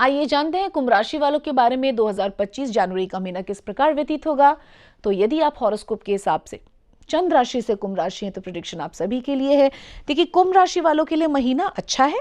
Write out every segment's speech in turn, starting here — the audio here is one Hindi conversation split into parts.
आइए जानते हैं कुंभ राशि वालों के बारे में 2025 जनवरी का महीना किस प्रकार व्यतीत होगा। तो यदि आप हॉरोस्कोप के हिसाब से चंद्र राशि से कुंभ राशि है तो प्रेडिक्शन आप सभी के लिए है। देखिए, कुंभ राशि वालों के लिए महीना अच्छा है,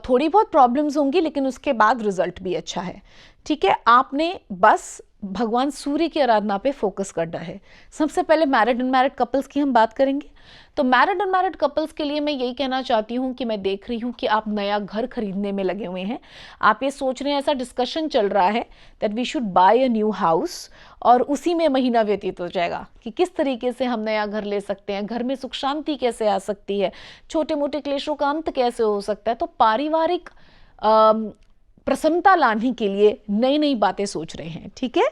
थोड़ी बहुत प्रॉब्लम्स होंगी लेकिन उसके बाद रिजल्ट भी अच्छा है। ठीक है, आपने बस भगवान सूर्य की आराधना पे फोकस करना है। सबसे पहले मैरिड अनमैरिड कपल्स की हम बात करेंगे। तो मैरिड अनमैरिड कपल्स के लिए मैं यही कहना चाहती हूँ कि मैं देख रही हूँ कि आप नया घर खरीदने में लगे हुए हैं। आप ये सोच रहे हैं, ऐसा डिस्कशन चल रहा है that we should buy a new house, और उसी में महीना व्यतीत हो जाएगा कि किस तरीके से हम नया घर ले सकते हैं, घर में सुख शांति कैसे आ सकती है, छोटे मोटे क्लेशों का अंत कैसे हो सकता है। तो पारिवारिक प्रसन्नता लाने के लिए नई नई बातें सोच रहे हैं। ठीक है,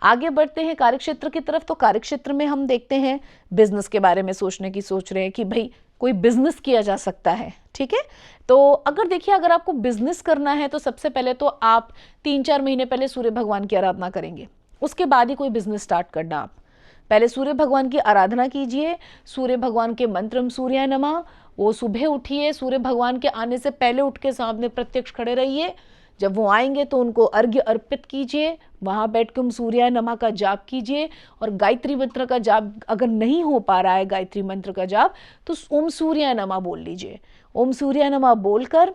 आगे बढ़ते हैं कार्यक्षेत्र की तरफ। तो कार्यक्षेत्र में हम देखते हैं बिजनेस के बारे में सोचने की सोच रहे हैं कि भाई कोई बिजनेस किया जा सकता है। ठीक है, तो अगर देखिए, अगर आपको बिजनेस करना है तो सबसे पहले तो आप 3-4 महीने पहले सूर्य भगवान की आराधना करेंगे, उसके बाद ही कोई बिजनेस स्टार्ट करना। आप पहले सूर्य भगवान की आराधना कीजिए, सूर्य भगवान के मंत्रम सूर्याय नमः, वो सुबह उठिए, सूर्य भगवान के आने से पहले उठ के सामने प्रत्यक्ष खड़े रहिए। जब वो आएंगे तो उनको अर्घ्य अर्पित कीजिए, वहां बैठकर ओम सूर्याय नमः का जाप कीजिए। और गायत्री मंत्र का जाप अगर नहीं हो पा रहा है, गायत्री मंत्र का जाप, तो ओम सूर्याय नमः बोल लीजिए। ओम सूर्याय नमः बोलकर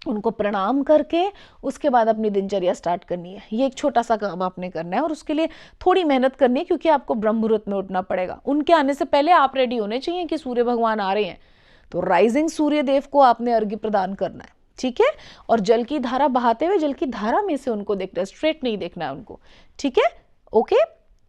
उनको प्रणाम करके उसके बाद अपनी दिनचर्या स्टार्ट करनी है। ये एक छोटा सा काम आपने करना है और उसके लिए थोड़ी मेहनत करनी है, क्योंकि आपको ब्रह्म मुहूर्त में उठना पड़ेगा। उनके आने से पहले आप रेडी होने चाहिए कि सूर्य भगवान आ रहे हैं, तो राइजिंग सूर्य देव को आपने अर्घ्य प्रदान करना है। ठीक है, और जल की धारा बहाते हुए जल की धारा में से उनको देखना है, स्ट्रेट नहीं देखना है उनको। ठीक है, ओके,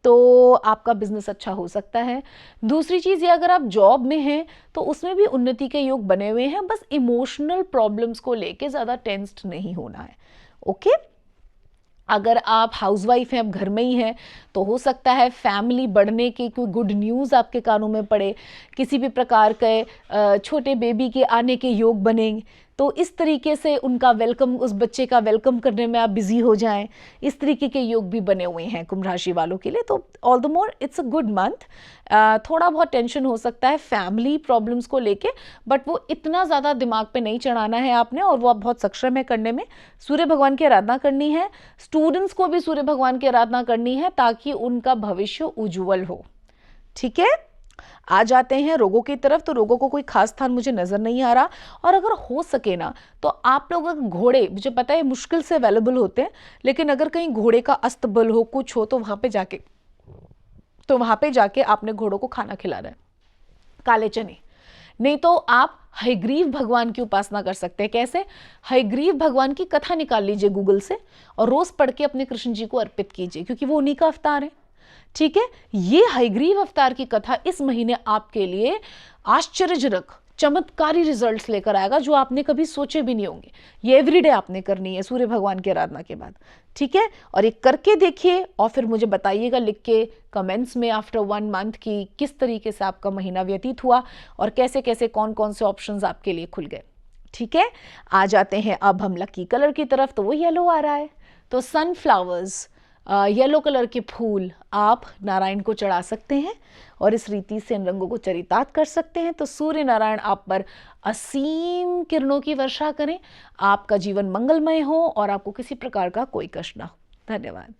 तो आपका बिजनेस अच्छा हो सकता है। दूसरी चीज ये, अगर आप जॉब में हैं तो उसमें भी उन्नति के योग बने हुए हैं, बस इमोशनल प्रॉब्लम्स को लेके ज्यादा टेंस्ड नहीं होना है। ओके, अगर आप हाउसवाइफ हैं, आप घर में ही हैं, तो हो सकता है फैमिली बढ़ने की कोई गुड न्यूज़ आपके कानों में पड़े, किसी भी प्रकार के छोटे बेबी के आने के योग बनेंगे, तो इस तरीके से उनका वेलकम, उस बच्चे का वेलकम करने में आप बिजी हो जाएं। इस तरीके के योग भी बने हुए हैं कुंभ राशि वालों के लिए। तो all the more it's a good month. थोड़ा बहुत टेंशन हो सकता है फैमिली प्रॉब्लम्स को लेके, बट वो इतना ज़्यादा दिमाग पे नहीं चढ़ाना है आपने, और वो आप बहुत सक्षम है करने में। सूर्य भगवान की आराधना करनी है, स्टूडेंट्स को भी सूर्य भगवान की आराधना करनी है ताकि उनका भविष्य उज्जवल हो। ठीक है, आ जाते हैं रोगों की तरफ। तो रोगों को कोई खास स्थान मुझे नजर नहीं आ रहा, और अगर हो सके ना तो आप लोग अगर घोड़े, मुझे पता है मुश्किल से अवेलेबल होते हैं, लेकिन अगर कहीं घोड़े का अस्तबल हो, कुछ हो, तो वहां पे जाके आपने घोड़ों को खाना खिलाना है, काले चने। नहीं तो आप हयग्रीव भगवान की उपासना कर सकते हैं। कैसे? हयग्रीव भगवान की कथा निकाल लीजिए गूगल से और रोज पढ़ के अपने कृष्ण जी को अर्पित कीजिए, क्योंकि वो उन्हीं का अवतार है। ठीक है, ये हयग्रीव अवतार की कथा इस महीने आपके लिए आश्चर्यजनक चमत्कारी रिजल्ट्स लेकर आएगा, जो आपने कभी सोचे भी नहीं होंगे। ये एवरीडे आपने करनी है सूर्य भगवान की आराधना के बाद। ठीक है, और ये करके देखिए और फिर मुझे बताइएगा लिख के कमेंट्स में आफ्टर 1 मंथ की किस तरीके से आपका महीना व्यतीत हुआ और कैसे कैसे कौन कौन से ऑप्शंस आपके लिए खुल गए। ठीक है, आ जाते हैं अब हम लकी कलर की तरफ। तो वो येलो आ रहा है, तो सनफ्लावर्स, येलो कलर के फूल आप नारायण को चढ़ा सकते हैं और इस रीति से इन रंगों को चरितार्थ कर सकते हैं। तो सूर्य नारायण आप पर असीम किरणों की वर्षा करें, आपका जीवन मंगलमय हो और आपको किसी प्रकार का कोई कष्ट ना हो। धन्यवाद।